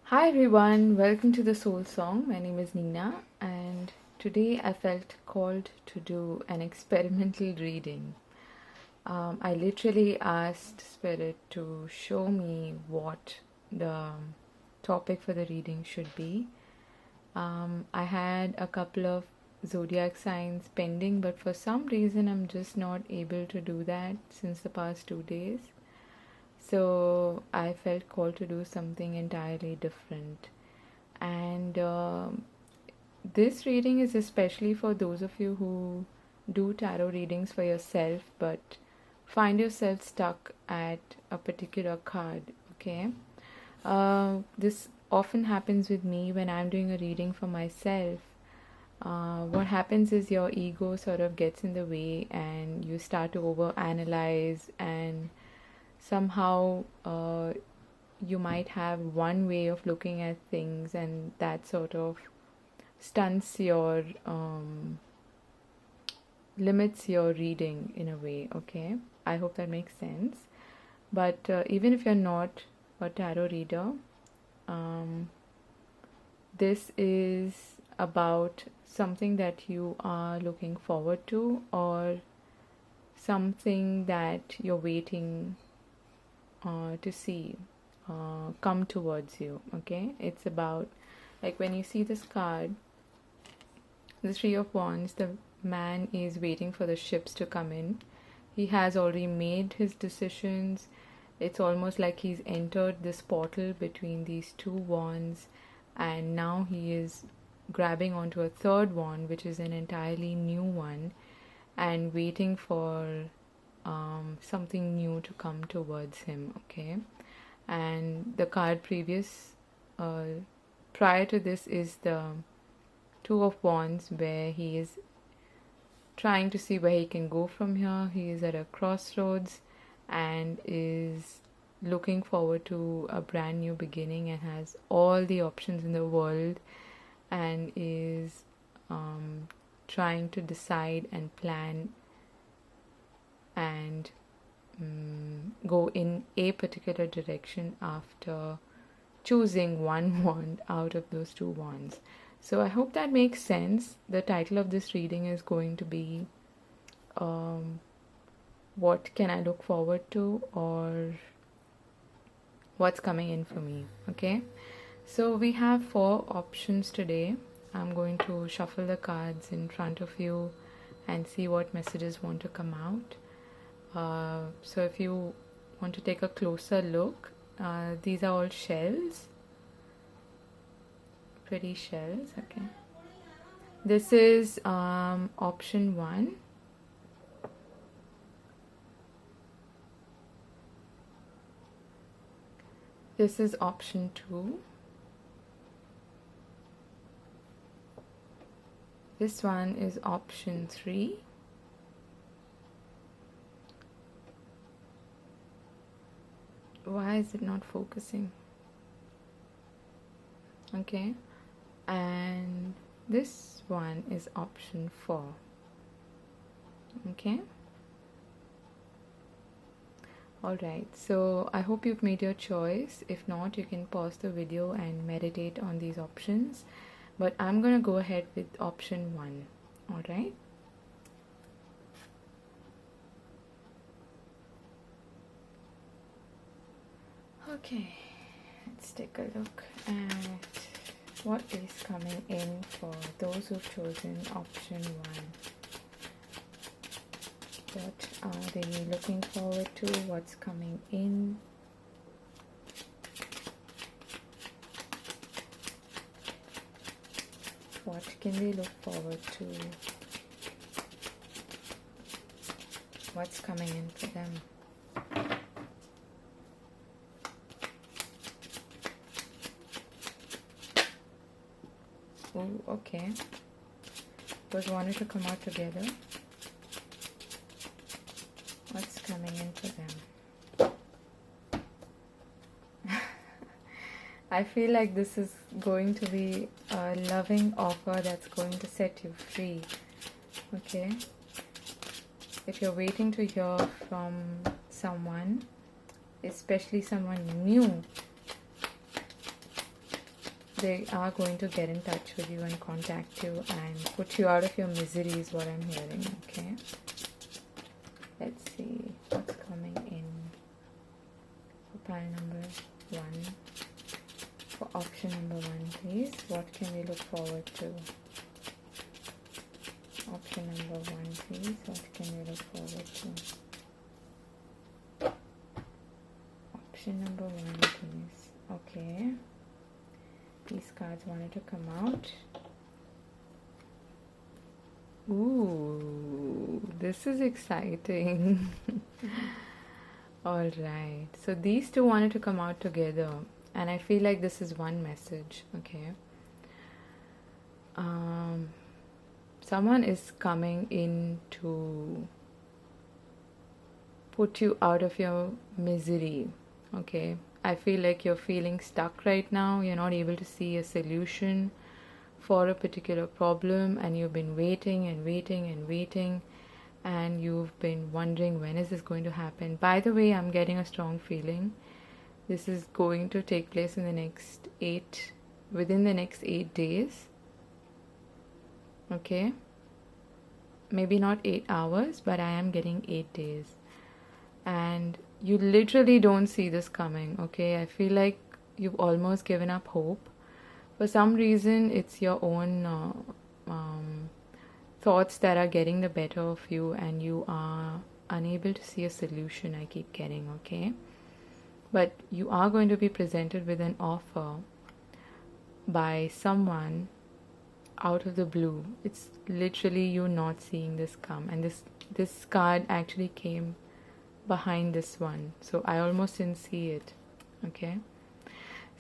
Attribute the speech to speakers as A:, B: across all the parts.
A: Hi everyone, welcome to the Soul Song. My name is Nina, and today I felt called to do an experimental reading. I literally asked Spirit to show me what the topic for the reading should be. I had a couple of zodiac signs pending, but for some reason I'm just not able to do that since the past 2 days. So I felt called to do something entirely different. And this reading is especially for those of you who do tarot readings for yourself but find yourself stuck at a particular card, okay? This often happens with me when I'm doing a reading for myself. What happens is your ego sort of gets in the way and you start to overanalyze, and somehow you might have one way of looking at things, and that sort of stunts your limits your reading in a way. Okay, I hope that makes sense. But even if you're not a tarot reader, this is about something that you are looking forward to, or something that you're waiting to see come towards you. Okay, it's about, like, when you see this card, the Three of Wands, the man is waiting for the ships to come in. He has already made his decisions. It's almost like he's entered this portal between these two wands, and now he is grabbing onto a third wand, which is an entirely new one, and waiting for something new to come towards him. Okay, and the card prior to this is the Two of Wands, where he is trying to see where he can go from here. He is at a crossroads and is looking forward to a brand new beginning and has all the options in the world, and is trying to decide and plan and go in a particular direction after choosing one wand out of those two wands. So I hope that makes sense. The title of this reading is going to be what can I look forward to, or what's coming in for me. Okay, so we have 4 options today. I'm going to shuffle the cards in front of you and see what messages want to come out. So if you want to take a closer look, these are all shells, pretty shells. Okay, this is option 1. This is option 2. This one is option 3. Why is it not focusing? Okay, and this one is option 4. Okay, alright, so I hope you've made your choice. If not, you can pause the video and meditate on these options, but I'm gonna go ahead with option 1. Alright, okay, let's take a look at what is coming in for those who've chosen option 1. What are they looking forward to? What's coming in? What can they look forward to? What's coming in for them? Oh, okay. Those wanted to come out together. What's coming in for them? I feel like this is going to be a loving offer that's going to set you free. Okay? If you're waiting to hear from someone, especially someone new, they are going to get in touch with you and contact you and put you out of your misery is what I'm hearing, okay? Let's see what's coming in for pile number 1. For option number 1, please. What can we look forward to? Option number 1, please. What can we look forward to? Option number 1, please. Okay. These cards wanted to come out. Ooh, this is exciting. Alright, so these two wanted to come out together, and I feel like this is one message, okay? Someone is coming in to put you out of your misery, okay? I feel like you're feeling stuck right now. You're not able to see a solution for a particular problem, and you've been waiting and waiting and waiting, and you've been wondering when is this going to happen. By the way, I'm getting a strong feeling this is going to take place in the next within the next 8 days. Okay, maybe not 8 hours, but I am getting 8 days, and you literally don't see this coming, okay? I feel like you've almost given up hope. For some reason, it's your own thoughts that are getting the better of you, and you are unable to see a solution, I keep getting, okay? But you are going to be presented with an offer by someone out of the blue. It's literally you not seeing this come, and this card actually came behind this one, so I almost didn't see it, okay?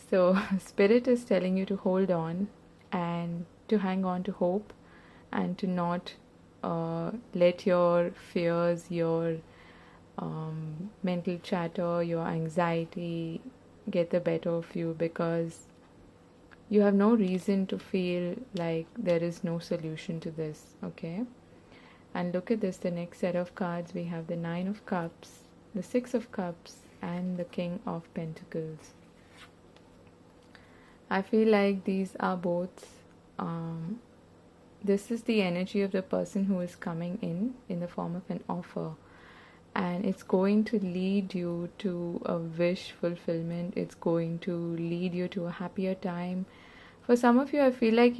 A: So Spirit is telling you to hold on and to hang on to hope, and to not let your fears, your mental chatter, your anxiety get the better of you, because you have no reason to feel like there is no solution to this, okay? And look at this, the next set of cards, we have the 9 of Cups, the 6 of Cups, and the King of Pentacles. I feel like these are both, this is the energy of the person who is coming in the form of an offer. And it's going to lead you to a wish fulfillment. It's going to lead you to a happier time. For some of you, I feel like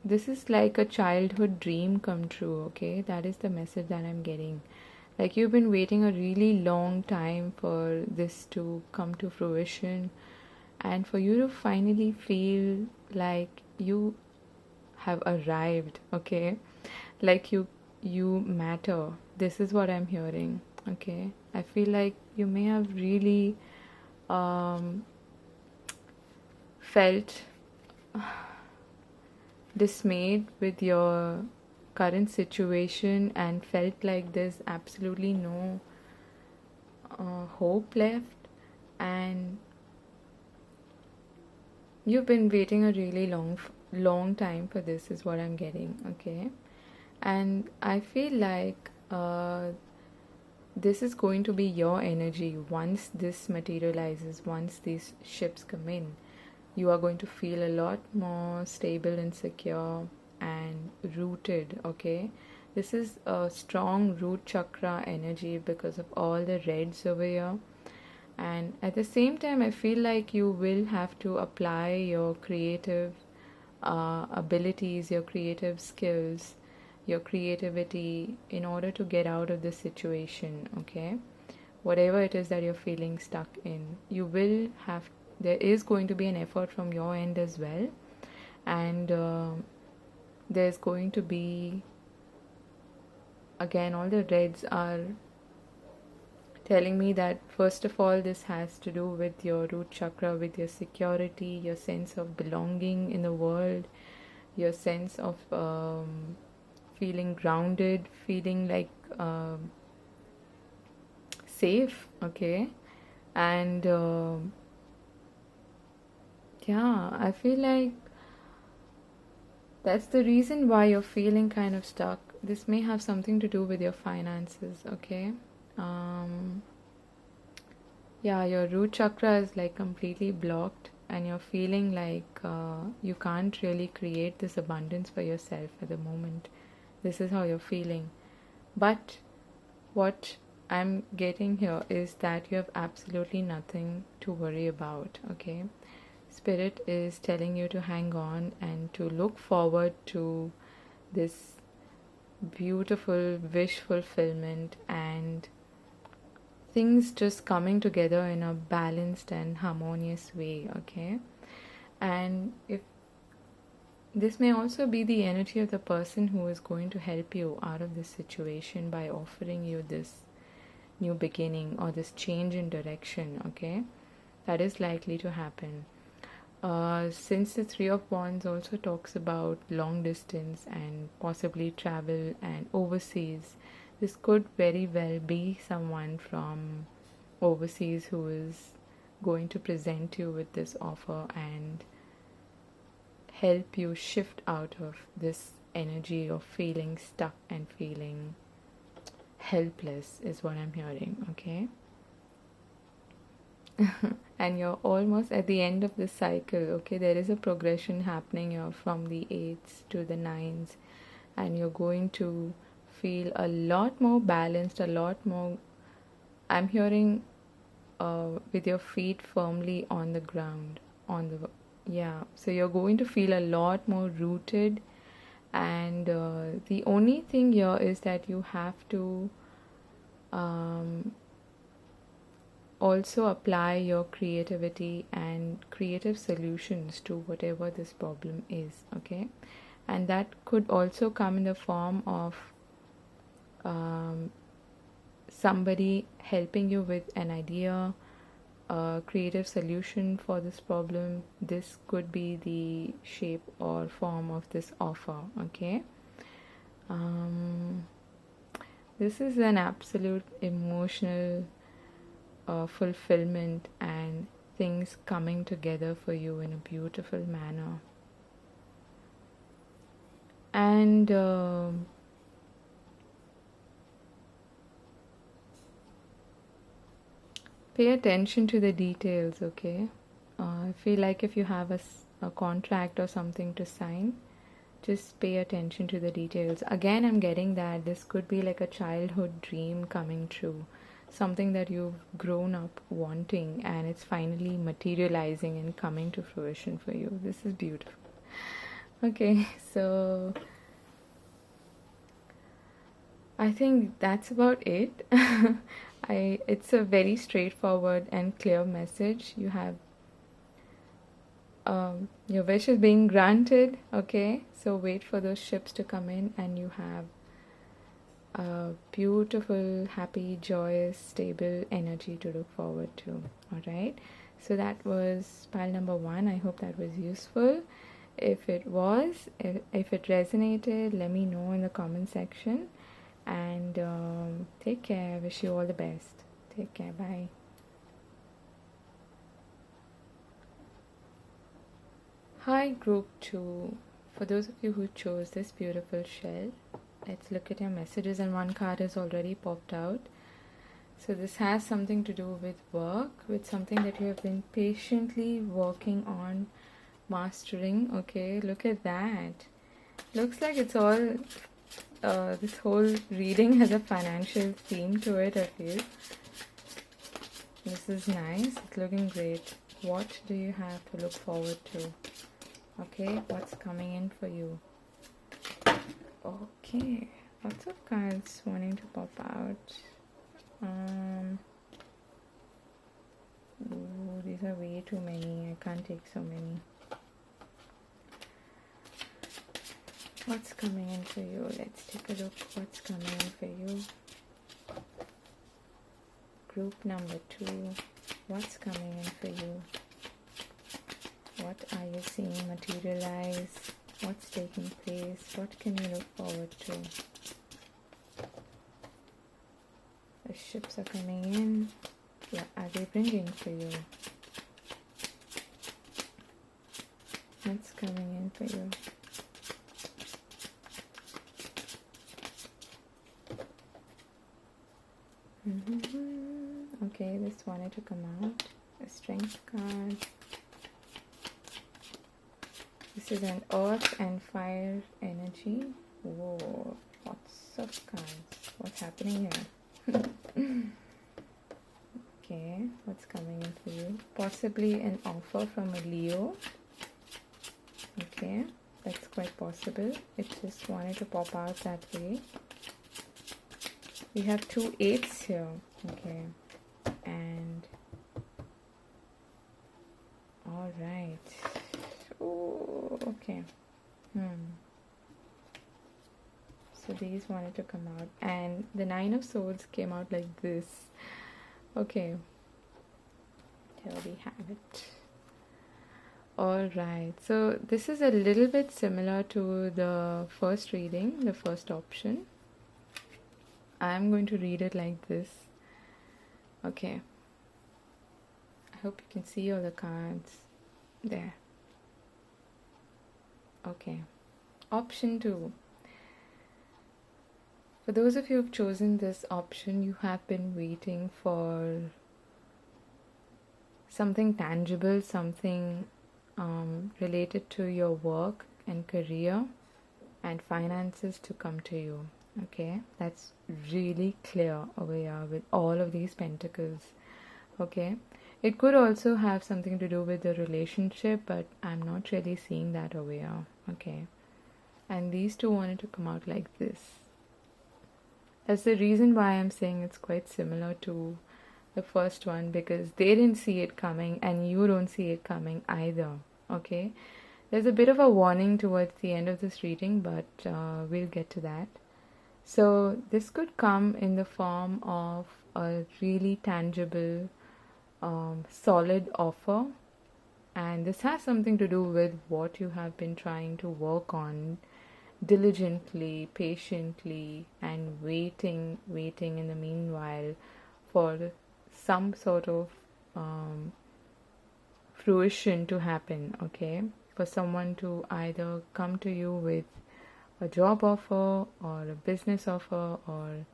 A: this is like a childhood dream come true, okay? That is the message that I'm getting. Like you've been waiting a really long time for this to come to fruition, and for you to finally feel like you have arrived, okay? Like you matter. This is what I'm hearing, okay? I feel like you may have really felt dismayed with your current situation and felt like there's absolutely no hope left, and you've been waiting a really long time for this is what I'm getting, okay? And I feel like this is going to be your energy once this materializes. Once these ships come in, you are going to feel a lot more stable and secure and rooted, okay? This is a strong root chakra energy because of all the reds over here. And at the same time, I feel like you will have to apply your creative abilities, your creative skills, your creativity in order to get out of this situation, okay? Whatever it is that you're feeling stuck in, there is going to be an effort from your end as well. And there's going to be, again, all the reds are telling me that first of all this has to do with your root chakra, with your security, your sense of belonging in the world, your sense of feeling grounded, feeling like safe, okay? And yeah, I feel like that's the reason why you're feeling kind of stuck. This may have something to do with your finances, okay? Yeah, your root chakra is like completely blocked, and you're feeling like you can't really create this abundance for yourself at the moment. This is how you're feeling. But what I'm getting here is that you have absolutely nothing to worry about, okay? Spirit is telling you to hang on and to look forward to this beautiful wish fulfillment and things just coming together in a balanced and harmonious way, okay? And if this may also be the energy of the person who is going to help you out of this situation by offering you this new beginning or this change in direction, okay? That is likely to happen. Since the Three of Wands also talks about long distance and possibly travel and overseas, this could very well be someone from overseas who is going to present you with this offer and help you shift out of this energy of feeling stuck and feeling helpless, is what I'm hearing, okay? And you're almost at the end of this cycle, okay? There is a progression happening here from the 8s to the 9s, and you're going to feel a lot more balanced, a lot more, I'm hearing, with your feet firmly on the ground, so you're going to feel a lot more rooted, and the only thing here is that you have to also apply your creativity and creative solutions to whatever this problem is, okay? And that could also come in the form of somebody helping you with an idea, a creative solution for this problem. This could be the shape or form of this offer, okay? This is an absolute emotional fulfillment and things coming together for you in a beautiful manner. And pay attention to the details, okay? I feel like if you have a contract or something to sign, just pay attention to the details. Again, I'm getting that this could be like a childhood dream coming true, something that you've grown up wanting, and it's finally materializing and coming to fruition for you. This is beautiful. Okay, so I think that's about it. It's a very straightforward and clear message. You have your wish is being granted, okay? So wait for those ships to come in, and you have a beautiful, happy, joyous, stable energy to look forward to. All right, so that was pile number 1. I hope that was useful. If it was, if it resonated, let me know in the comment section. And take care. Wish you all the best. Take care. Bye. Hi, group 2. For those of you who chose this beautiful shell, let's look at your messages, and one card has already popped out. So this has something to do with work, with something that you have been patiently working on mastering. Okay, look at that. Looks like it's all this whole reading has a financial theme to it, I feel. This is nice. It's looking great. What do you have to look forward to? Okay, what's coming in for you? Okay, lots of cards wanting to pop out. Ooh, these are way too many. I can't take so many. What's coming in for you? Let's take a look. What's coming in for you? Group number 2. What's coming in for you? What are you seeing materialize? What's taking place? What can you look forward to? The ships are coming in. What are they bringing for you? What's coming in for you? Okay, this wanted to come out. A strength card. This is an earth and fire energy. Whoa, lots of cards. What's happening here? Okay, what's coming in for you? Possibly an offer from a Leo. Okay, that's quite possible. It just wanted to pop out that way. We have 2 8s here. Okay, and all right. Oh, okay. So these wanted to come out, and the 9 of Swords came out like this. Okay, here we have it. All right, so this is a little bit similar to the first reading, the first option. I'm going to read it like this. Okay, I hope you can see all the cards there. Okay, option 2. For those of you who've chosen this option, you have been waiting for something tangible, something related to your work and career and finances to come to you. Okay, that's really clear over here with all of these pentacles. Okay, it could also have something to do with the relationship, but I'm not really seeing that over here. Okay, and these two wanted to come out like this. That's the reason why I'm saying it's quite similar to the first one, because they didn't see it coming and you don't see it coming either. Okay, there's a bit of a warning towards the end of this reading, but we'll get to that. So this could come in the form of a really tangible, solid offer, and this has something to do with what you have been trying to work on diligently, patiently, and waiting in the meanwhile for some sort of fruition to happen. Okay, for someone to either come to you with a job offer or a business offer or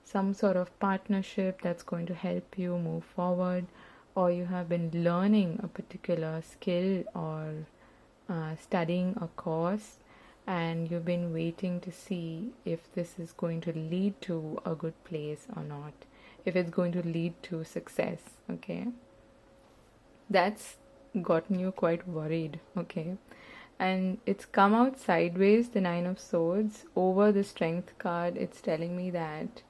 A: some sort of partnership that's going to help you move forward, or you have been learning a particular skill or studying a course, and you've been waiting to see if this is going to lead to a good place or not, if it's going to lead to success. Okay, that's gotten you quite worried. Okay, and it's come out sideways, the 9 of Swords over the Strength card. It's telling me that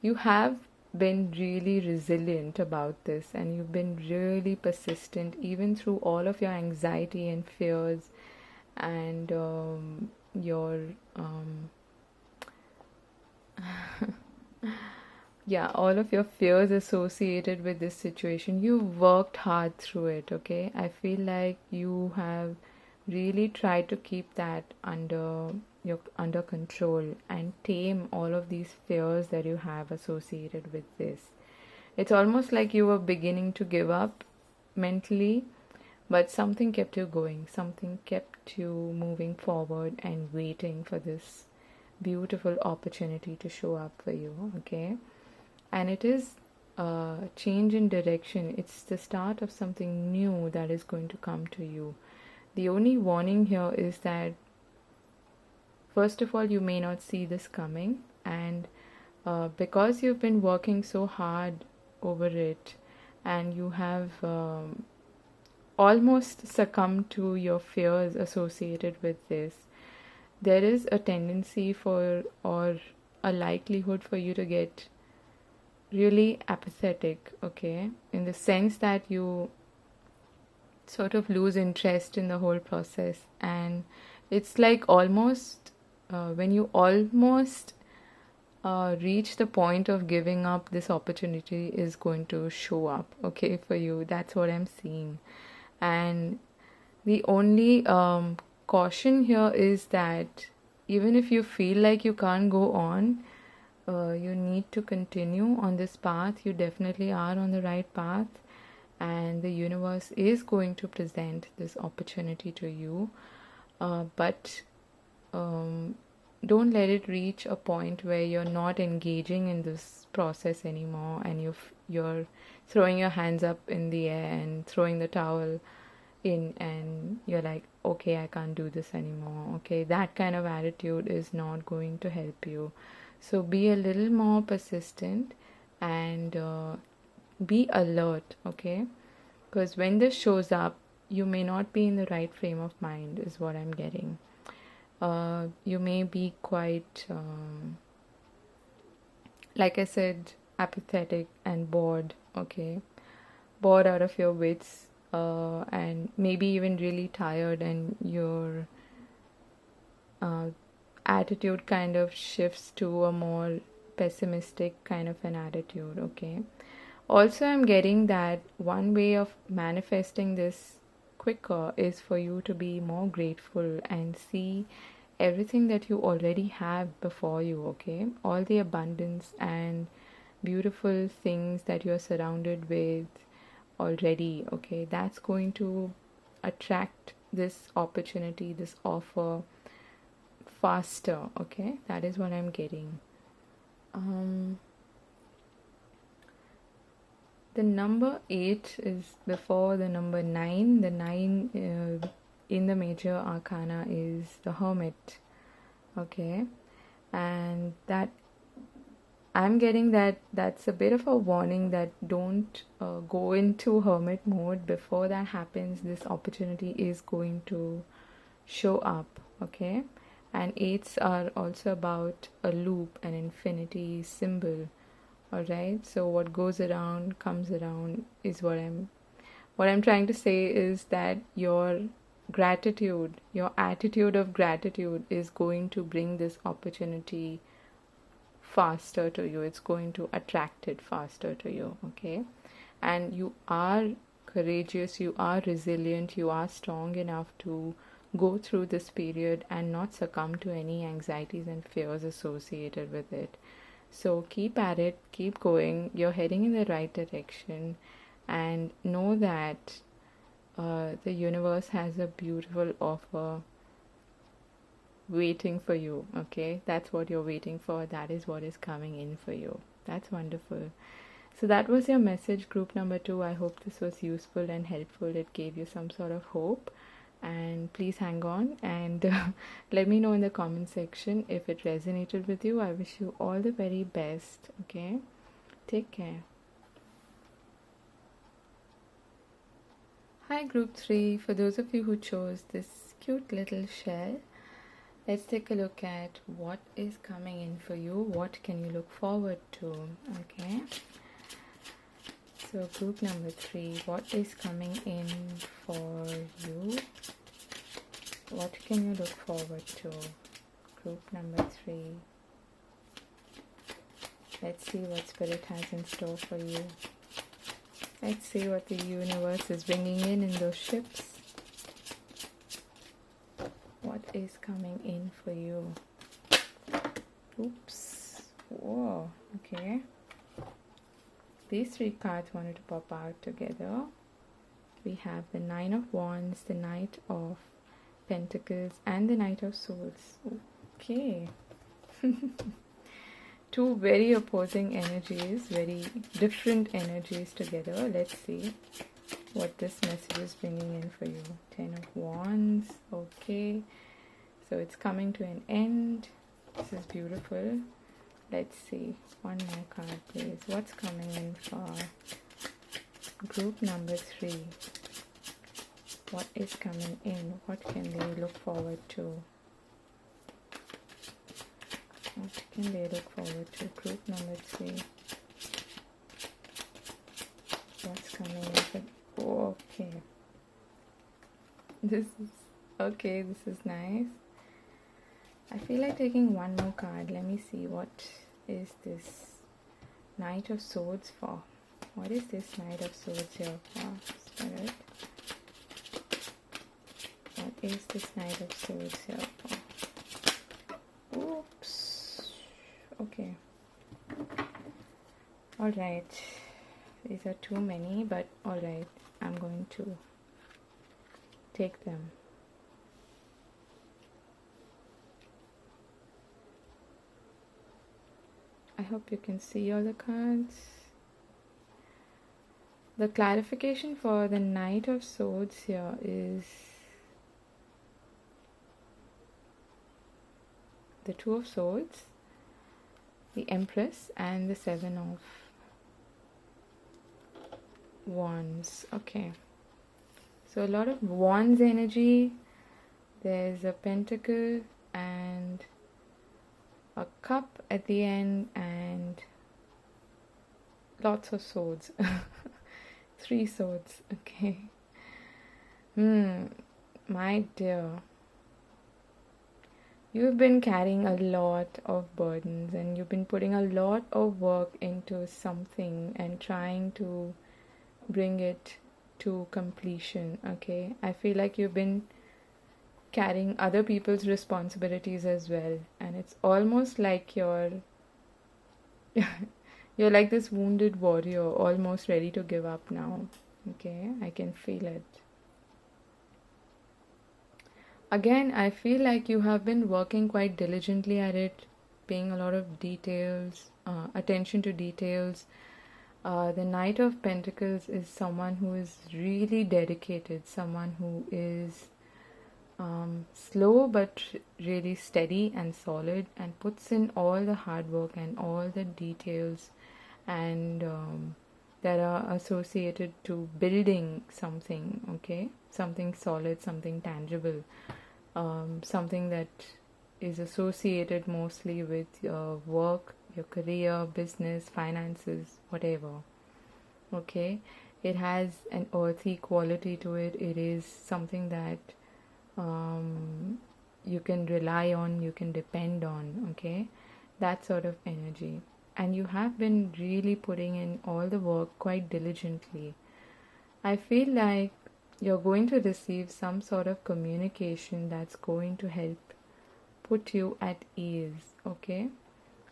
A: you have been really resilient about this, and you've been really persistent even through all of your anxiety and fears and your yeah, all of your fears associated with this situation. You worked hard through it. Okay, I feel like you have really tried to keep that under control and tame all of these fears that you have associated with this. It's almost like you were beginning to give up mentally, but something kept you going, something kept you moving forward and waiting for this beautiful opportunity to show up for you. Okay, and it is a change in direction. It's the start of something new that is going to come to you. The only warning here is that, first of all, you may not see this coming, and because you've been working so hard over it and you have almost succumbed to your fears associated with this, there is a tendency for, or a likelihood for, you to get really apathetic. Okay, in the sense that you sort of lose interest in the whole process, and it's like almost when you almost reach the point of giving up, this opportunity is going to show up, okay, for you. That's what I'm seeing. And the only caution here is that even if you feel like you can't go on, you need to continue on this path. You definitely are on the right path, and the universe is going to present this opportunity to you, but don't let it reach a point where you're not engaging in this process anymore and you're throwing your hands up in the air and throwing the towel in and you're like, okay, I can't do this anymore. Okay, that kind of attitude is not going to help you. So be a little more persistent and be alert, okay? Because when this shows up, you may not be in the right frame of mind, is what I'm getting. You may be quite, like I said, apathetic and bored, okay? Bored out of your wits, and maybe even really tired, and your attitude kind of shifts to a more pessimistic kind of an attitude, okay? Also, I'm getting that one way of manifesting this quicker is for you to be more grateful and see everything that you already have before you, okay? All the abundance and beautiful things that you're surrounded with already, okay? That's going to attract this opportunity, this offer faster, okay? That is what I'm getting. The number 8 is before the number 9. The 9 in the major arcana is the Hermit, okay? And that I'm getting that that's a bit of a warning that don't go into hermit mode. Before that happens, this opportunity is going to show up, okay? And 8s are also about a loop, an infinity symbol, all right? So what goes around comes around is what I'm trying to say is that your gratitude, your attitude of gratitude is going to bring this opportunity faster to you. It's going to attract it faster to you, okay? And you are courageous, you are resilient, you are strong enough to go through this period and not succumb to any anxieties and fears associated with it. So keep at it, keep going. You're heading in the right direction, and know that the universe has a beautiful offer waiting for you, okay? That's what you're waiting for. That is what is coming in for you. That's wonderful. So that was your message, group number 2. I hope this was useful and helpful. It gave you some sort of hope. And please hang on and let me know in the comment section if it resonated with you. I wish you all the very best, okay? Take care. Hi, group 3. For those of you who chose this cute little shell, let's take a look at what is coming in for you. What can you look forward to? Okay. So group number 3, what is coming in for you? What can you look forward to? Group number 3. Let's see what Spirit has in store for you. Let's see what the universe is bringing in those ships. What is coming in for you? Oops. Whoa. Okay. These 3 cards wanted to pop out together. We have the 9 of Wands, the Knight of Pentacles, and the Knight of Swords. Okay. 2 very opposing energies, very different energies together. Let's see what this message is bringing in for you. 10 of Wands. Okay. So it's coming to an end. This is beautiful. Let's see. One more card, please. What's coming in for group number 3? What is coming in? What can they look forward to? What can they look forward to? Group number 3. What's coming in for... Oh, okay. This is nice. I feel like taking one more card. Let me see. What is this Knight of Swords for? What is this Knight of Swords here for, Spirit? What is this Knight of Swords here for? Oops. Okay. Alright. These are too many, but alright. I'm going to take them. I hope you can see all the cards. The clarification for the Knight of Swords here is the Two of Swords, the Empress, and the Seven of Wands. Okay, so a lot of Wands energy. There's a Pentacle and a Cup at the end, and lots of swords. 3 swords. Okay. My dear, you've been carrying a lot of burdens, and you've been putting a lot of work into something and trying to bring it to completion. Okay, I feel like you've been carrying other people's responsibilities as well, and it's almost like you're you're like this wounded warrior, almost ready to give up now. Okay, I can feel it. Again, I feel like you have been working quite diligently at it, paying a lot of details, attention to details. The Knight of Pentacles is someone who is really dedicated, someone who is slow but really steady and solid, and puts in all the hard work and all the details and that are associated to building something. Okay, something solid, something tangible, something that is associated mostly with your work, your career, business, finances, whatever. Okay, it has an earthy quality to it. It is something that you can rely on, you can depend on. Okay, that sort of energy. And you have been really putting in all the work quite diligently. I feel like you're going to receive some sort of communication that's going to help put you at ease. Okay,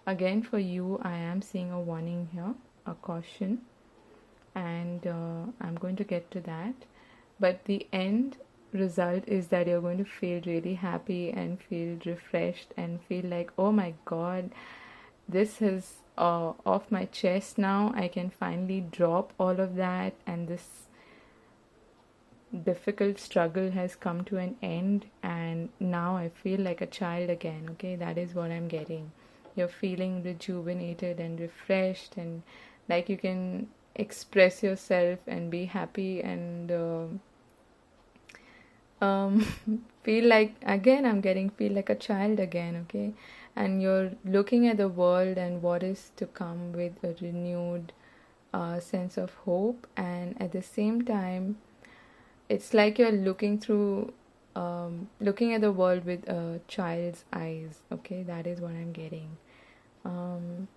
A: again, for you, I am seeing a warning here, a caution, and I'm going to get to that. But the end result is that you're going to feel really happy and feel refreshed and feel like, oh my god, this is off my chest now. I can finally drop all of that, and this difficult struggle has come to an end, and now I feel like a child again. Okay, that is what I'm getting. You're feeling rejuvenated and refreshed, and like you can express yourself and be happy and feel like, again, I'm getting feel like a child again. Okay, and you're looking at the world and what is to come with a renewed sense of hope, and at the same time it's like you're looking through looking at the world with a child's eyes. Okay, that is what I'm getting. And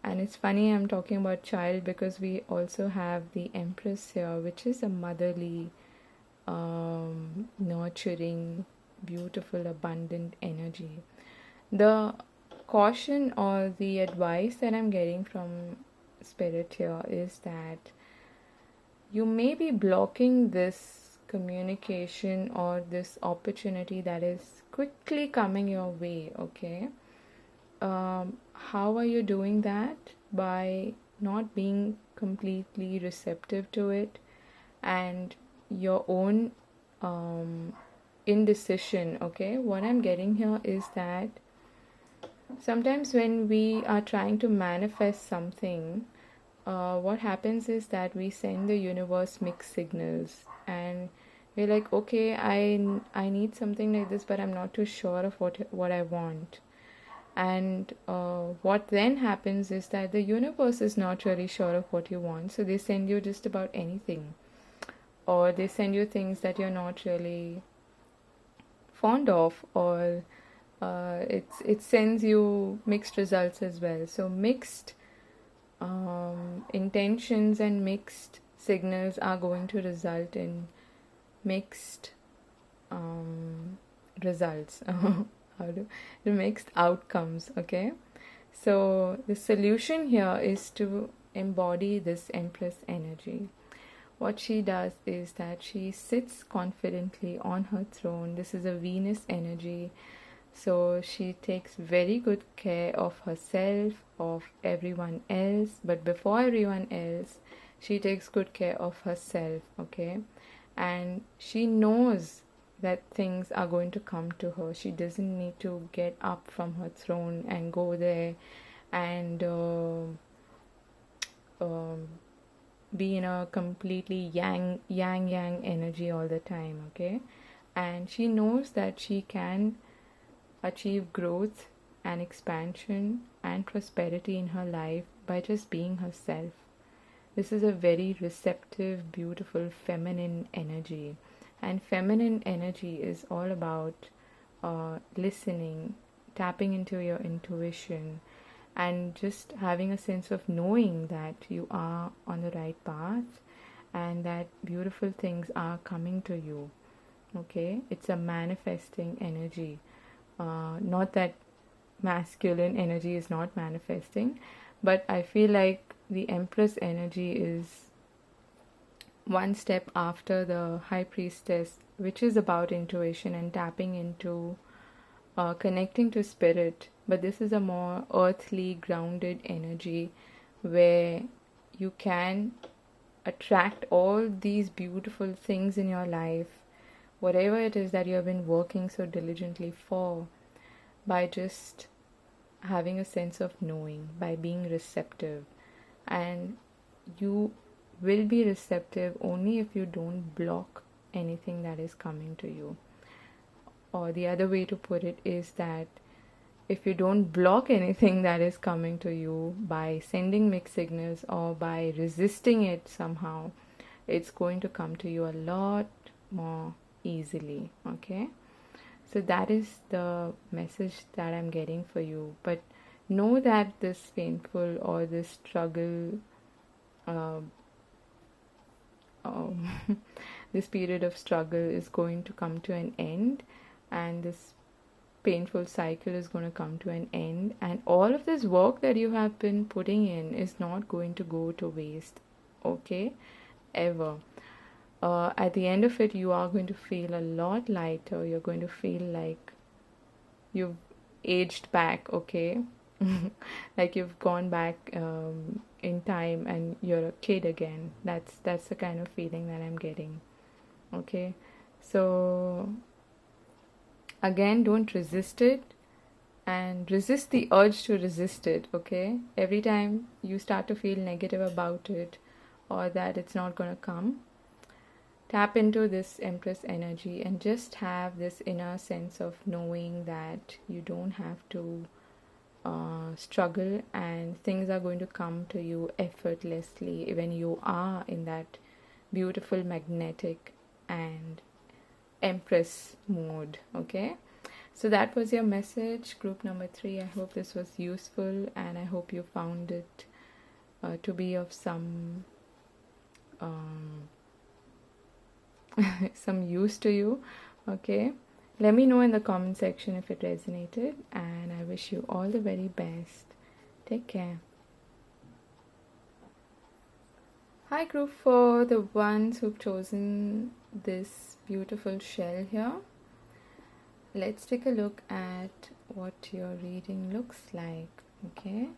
A: it's funny I'm talking about child because we also have the Empress here, which is a motherly, nurturing, beautiful, abundant energy. The caution or the advice that I'm getting from Spirit here is that you may be blocking this communication or this opportunity that is quickly coming your way. Okay, how are you doing that? By not being completely receptive to it, and your own indecision. Okay, what I'm getting here is that sometimes when we are trying to manifest something, what happens is that we send the universe mixed signals, and we're like, okay, I need something like this, but I'm not too sure of what I want. And what then happens is that the universe is not really sure of what you want, so they send you just about anything, or they send you things that you're not really fond of, or it sends you mixed results as well. So mixed intentions and mixed signals are going to result in mixed results. Mixed outcomes. Okay, so the solution here is to embody this Empress energy. What she does is that she sits confidently on her throne. This is a Venus energy. So she takes very good care of herself, of everyone else, but before everyone else, She takes good care of herself, okay? And she knows that things are going to come to her. She doesn't need to get up from her throne and go there and um, be in a completely yang energy all the time, okay? And she knows that she can achieve growth and expansion and prosperity in her life by just being herself. This is a very receptive, beautiful, feminine energy. And feminine energy is all about listening, tapping into your intuition, and just having a sense of knowing that you are on the right path and that beautiful things are coming to you. Okay? It's a manifesting energy. Not that masculine energy is not manifesting, but I feel like the Empress energy is one step after the High Priestess, which is about intuition and tapping into connecting to spirit. But this is a more earthly, grounded energy where you can attract all these beautiful things in your life, whatever it is that you have been working so diligently for, by just having a sense of knowing, by being receptive. And you will be receptive only if you don't block anything that is coming to you. Or the other way to put it is that if you don't block anything that is coming to you by sending mixed signals or by resisting it somehow, it's going to come to you a lot more easily, okay? So that is the message that I'm getting for you. But know that this painful or this struggle, this period of struggle is going to come to an end, and this painful cycle is going to come to an end, and all of this work that you have been putting in is not going to go to waste, okay? Ever. At the end of it, you are going to feel a lot lighter. You're going to feel like you've aged back, okay? Like you've gone back in time and you're a kid again. That's the kind of feeling that I'm getting, okay? So again, don't resist it, and resist the urge to resist it, okay? Every time you start to feel negative about it or that it's not going to come, tap into this Empress energy and just have this inner sense of knowing that you don't have to struggle, and things are going to come to you effortlessly when you are in that beautiful magnetic and Empress mode, okay? So that was your message, group number 3. I hope this was useful, and I hope you found it to be of some some use to you, okay? Let me know in the comment section if it resonated, and I wish you all the very best. Take care. Hi group 4, the ones who've chosen this beautiful shell here. Let's take a look at what your reading looks like, okay?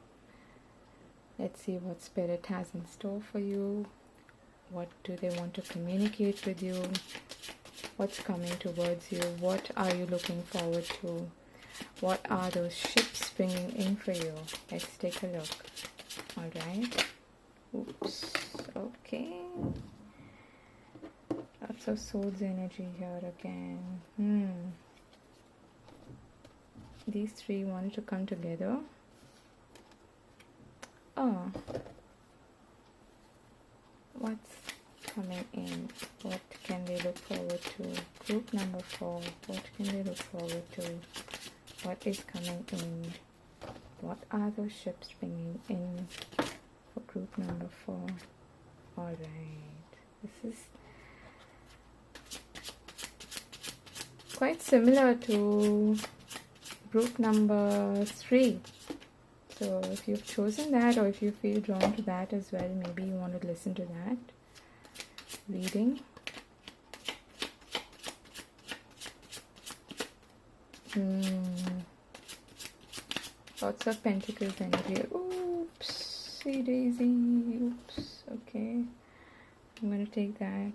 A: Let's see what Spirit has in store for you. What do they want to communicate with you? What's coming towards you? What are you looking forward to? What are those ships bringing in for you? Let's take a look. Alright. Oops. Okay. Lots of swords energy here again. These 3 wanted to come together. Oh. What's coming in? What can they look forward to? Group number 4. What can they look forward to? What is coming in? What are those ships bringing in for group number 4? Alright. This is quite similar to group number 3. So if you've chosen that, or if you feel drawn to that as well, maybe you want to listen to that reading. Lots of pentacles energy. Oops, see daisy. Oops. Okay. I'm going to take that.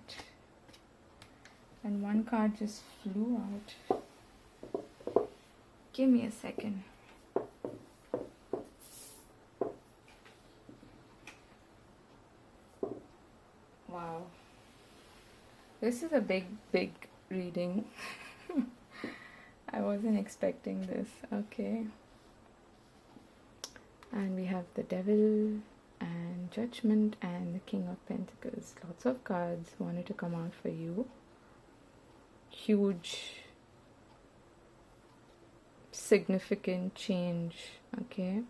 A: And one card just flew out. Give me a second. Wow. This is a big reading. I wasn't expecting this. Okay. And we have the Devil and Judgment and the King of Pentacles. Lots of cards wanted to come out for you. Huge, significant change. Okay.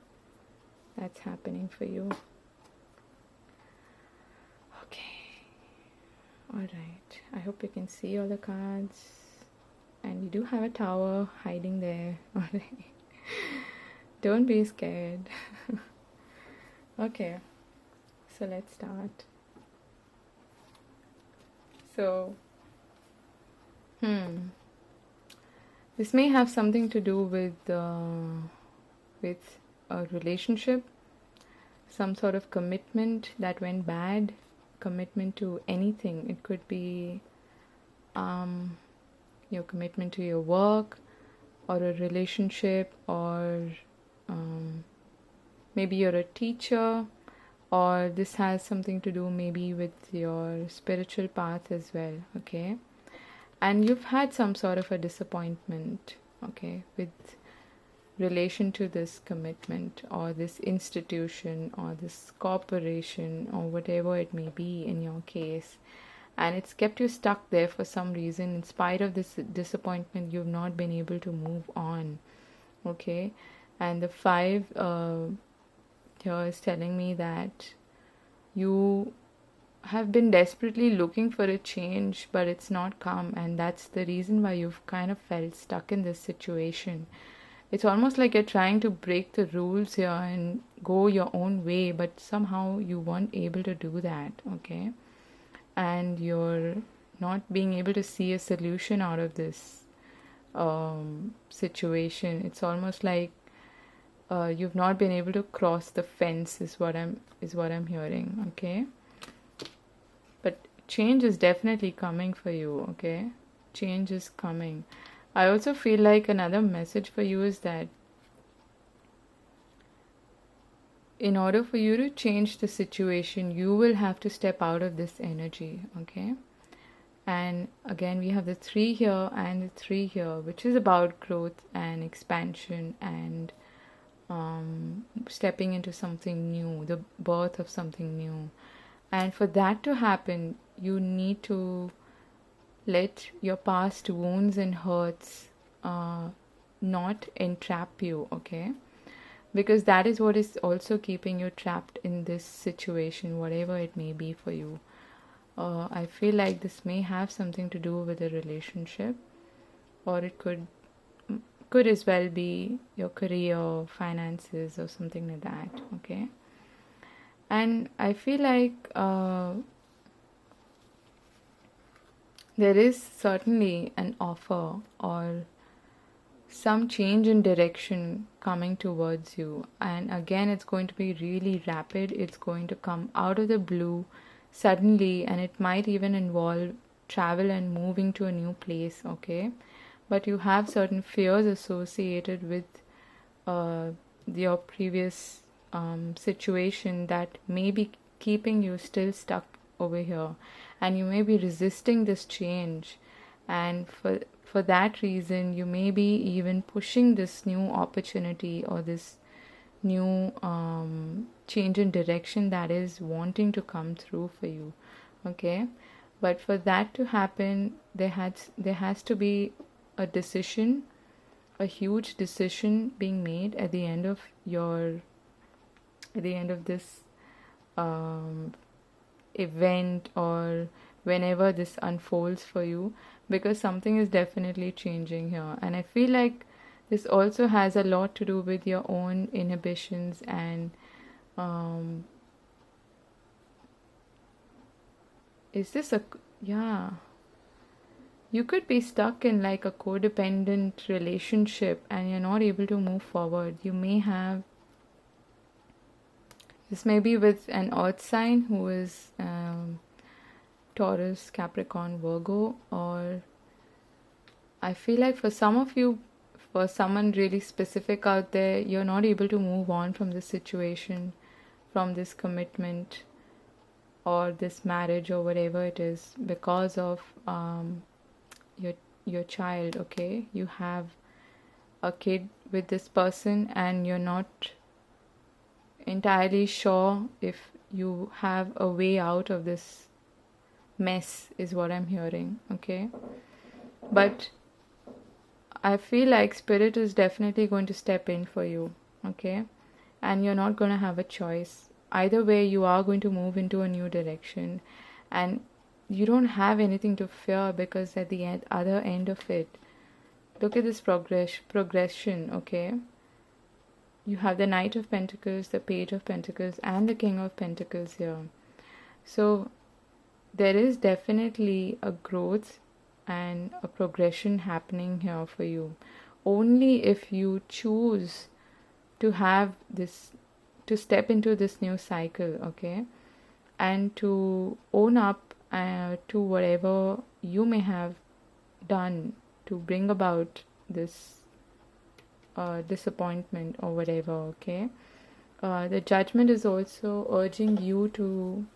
A: That's happening for you. Okay. Alright. I hope you can see all the cards. And you do have a tower hiding there. Alright. Don't be scared. Okay. So let's start. So, this may have something to do with a relationship, some sort of commitment that went bad, commitment to anything. It could be your commitment to your work, or a relationship, or maybe you're a teacher, or this has something to do maybe with your spiritual path as well. Okay. And you've had some sort of a disappointment, okay, with relation to this commitment or this institution or this corporation or whatever it may be in your case. And it's kept you stuck there for some reason. In spite of this disappointment, you've not been able to move on, okay. And the 5 here is telling me that you have been desperately looking for a change, but it's not come, and that's the reason why you've kind of felt stuck in this situation. It's almost like you're trying to break the rules here and go your own way, but somehow you weren't able to do that, okay? And you're not being able to see a solution out of this situation. It's almost like you've not been able to cross the fence is what I'm hearing, okay? But change is definitely coming for you, okay? Change is coming. I also feel like another message for you is that in order for you to change the situation, you will have to step out of this energy, okay? And again, we have the 3 here and the 3 here, which is about growth and expansion and stepping into something new, the birth of something new. And for that to happen, you need to let your past wounds and hurts not entrap you, okay? Because that is what is also keeping you trapped in this situation, whatever it may be for you. I feel like this may have something to do with a relationship, or it could as well be your career, finances, or something like that, okay? And I feel like there is certainly an offer or some change in direction coming towards you. And again, it's going to be really rapid. It's going to come out of the blue suddenly, and it might even involve travel and moving to a new place, okay? But you have certain fears associated with your previous situation that may be keeping you still stuck over here, and you may be resisting this change, and for that reason you may be even pushing this new opportunity or this new change in direction that is wanting to come through for you, okay? But for that to happen, there has to be a decision, a huge decision being made at the end of this event, or whenever this unfolds for you, because something is definitely changing here. And I feel like this also has a lot to do with your own inhibitions and you could be stuck in like a codependent relationship and you're not able to move forward. You may have this may be with an earth sign who is Taurus, Capricorn, Virgo, or I feel like for some of you, for someone really specific out there, you're not able to move on from this situation, from this commitment, or this marriage, or whatever it is, because of your your child. Okay, you have a kid with this person, and you're not entirely sure if you have a way out of this mess, is what I'm hearing. Okay, but I feel like spirit is definitely going to step in for you. Okay, and you're not going to have a choice. Either way, you are going to move into a new direction, and you don't have anything to fear, because at the other end of it, look at this progression. Okay, you have the Knight of Pentacles, the Page of Pentacles, and the King of Pentacles here. So there is definitely a growth and a progression happening here for you. Only if you choose to have this, to step into this new cycle, okay, and to own up to whatever you may have done to bring about this disappointment or whatever. Okay, the Judgment is also urging you to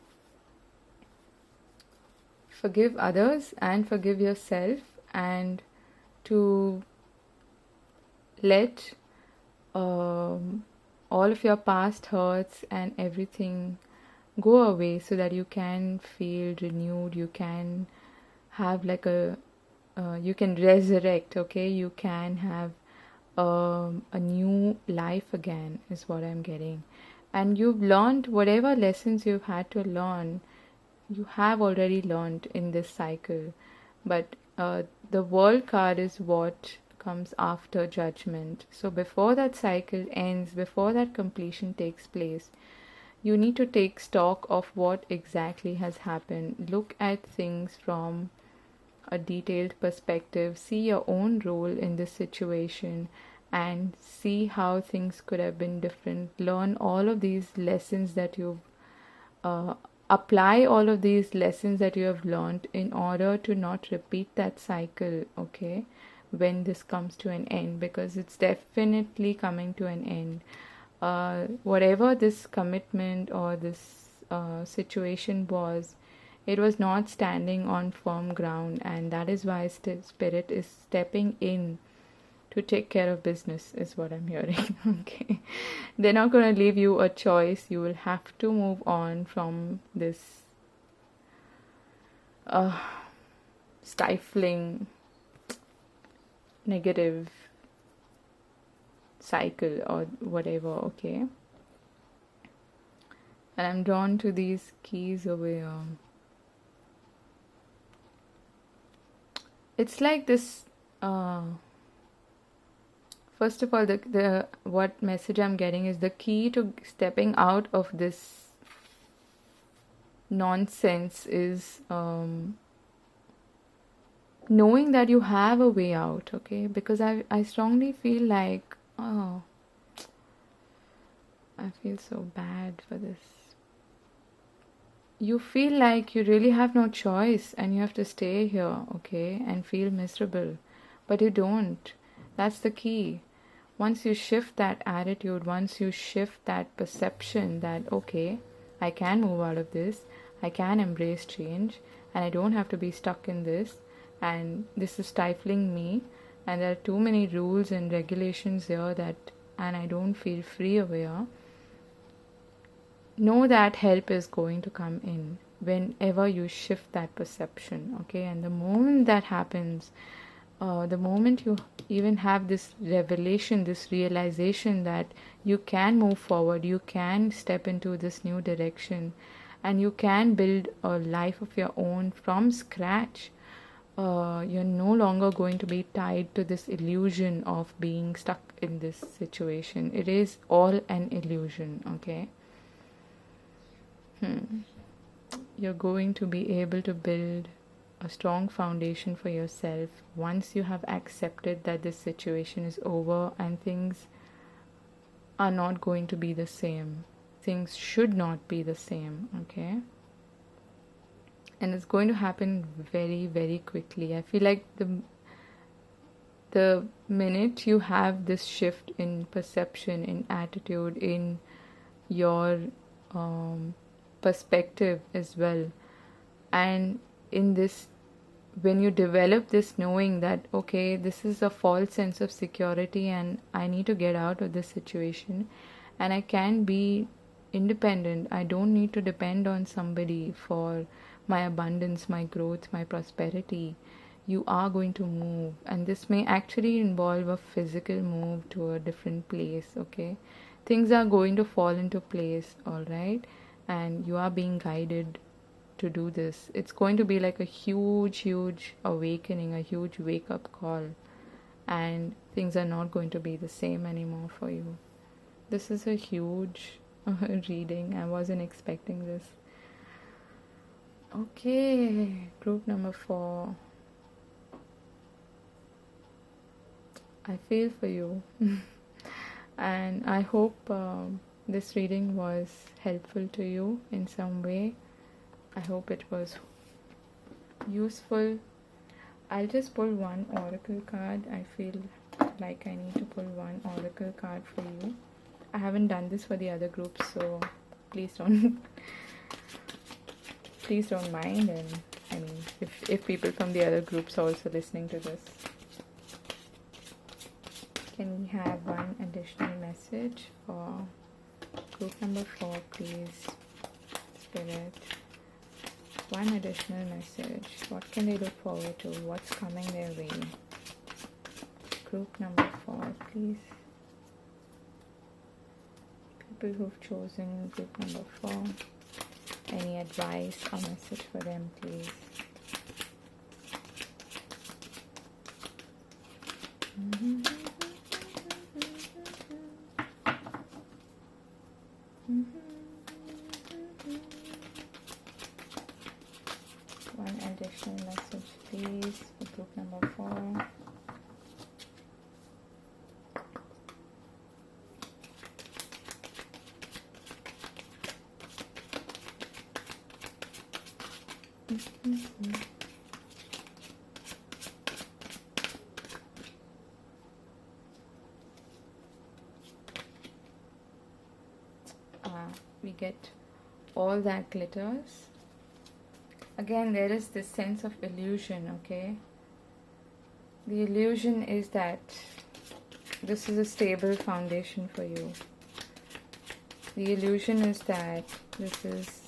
A: forgive others and forgive yourself, and to let all of your past hurts and everything go away, so that you can feel renewed, you can have like you can resurrect. Okay, you can have a new life again, is what I'm getting. And you've learned whatever lessons you've had to learn, you have already learned in this cycle. But the World card is what comes after Judgment. So before that cycle ends, before that completion takes place, you need to take stock of what exactly has happened. Look at things from a detailed perspective, see your own role in this situation, and see how things could have been different. Learn all of these lessons that you've apply all of these lessons that you have learned in order to not repeat that cycle. Okay, when this comes to an end, because it's definitely coming to an end. Whatever this commitment or this situation was, it was not standing on firm ground, and that is why spirit is stepping in to take care of business, is what I'm hearing. Okay, they're not going to leave you a choice. You will have to move on from this stifling negative cycle or whatever. Okay, and I'm drawn to these keys over here. It's like this first of all, the what message I'm getting is the key to stepping out of this nonsense is knowing that you have a way out. Okay, because I strongly feel like, oh, I feel so bad for this. You feel like you really have no choice and you have to stay here, okay, and feel miserable, but you don't. That's the key. Once you shift that attitude, once you shift that perception that, okay, I can move out of this, I can embrace change, and I don't have to be stuck in this, and this is stifling me, and there are too many rules and regulations here and I don't feel free over here. Know that help is going to come in whenever you shift that perception. Okay, and the moment that happens, the moment you even have this revelation, this realization that you can move forward, you can step into this new direction, and you can build a life of your own from scratch, you're no longer going to be tied to this illusion of being stuck in this situation. It is all an illusion. Okay, you're going to be able to build a strong foundation for yourself once you have accepted that this situation is over and things are not going to be the same. Things should not be the same. Okay, and it's going to happen very, very quickly. I feel like the minute you have this shift in perception, in attitude, in your perspective as well, and in this, when you develop this knowing that okay, this is a false sense of security and I need to get out of this situation, and I can be independent, I don't need to depend on somebody for my abundance, my growth, my prosperity, you are going to move. And this may actually involve a physical move to a different place. Okay, things are going to fall into place, all right, and you are being guided to do this. It's going to be like a huge awakening, a huge wake up call, and things are not going to be the same anymore for you. This is a huge reading. I wasn't expecting this. Okay, group number 4. I feel for you. And I hope this reading was helpful to you in some way. I hope it was useful. I'll just pull one oracle card. I feel like I need to pull one oracle card for you. I haven't done this for the other groups, so please don't please don't mind. And I mean, if people from the other groups are also listening to this. Can we have one additional message for group number 4, please, Spirit? One additional message. What can they look forward to? What's coming their way? Group number 4, please. People who've chosen group number 4. Any advice or message for them, please? One additional message, please, for group number 4. We get all that glitters. Again, there is this sense of illusion, okay? The illusion is that this is a stable foundation for you. The illusion is that this is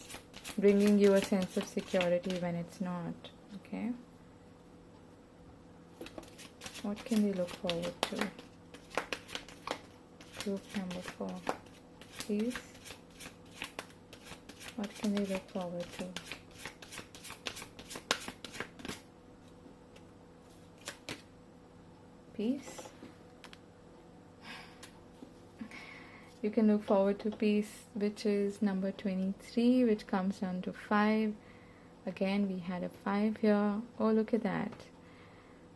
A: bringing you a sense of security when it's not, okay? What can we look forward to? Group number 4, please. What can they look forward to? Peace. You can look forward to peace, which is number 23, which comes down to 5. Again, we had a 5 here. Oh, look at that.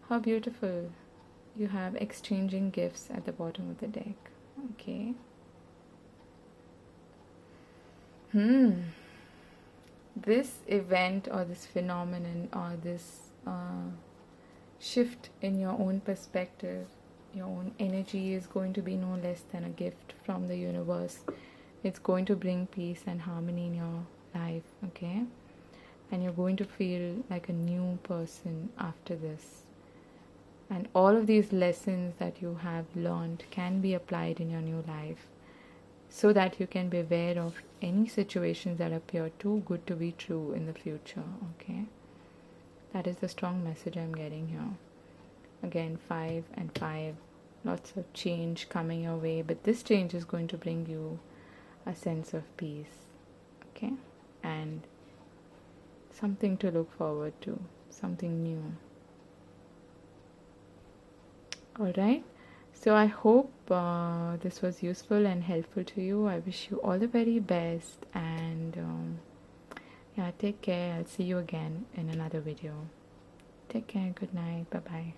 A: How beautiful. You have exchanging gifts at the bottom of the deck. Okay. This event or this phenomenon or this shift in your own perspective, your own energy is going to be no less than a gift from the universe. It's going to bring peace and harmony in your life, okay? And you're going to feel like a new person after this. And all of these lessons that you have learned can be applied in your new life, so that you can be aware of any situations that appear too good to be true in the future, okay? That is the strong message I'm getting here. Again, 5 and 5, lots of change coming your way, but this change is going to bring you a sense of peace, okay? And something to look forward to, something new. Alright? So I hope this was useful and helpful to you. I wish you all the very best, and yeah, take care. I'll see you again in another video. Take care. Good night. Bye-bye.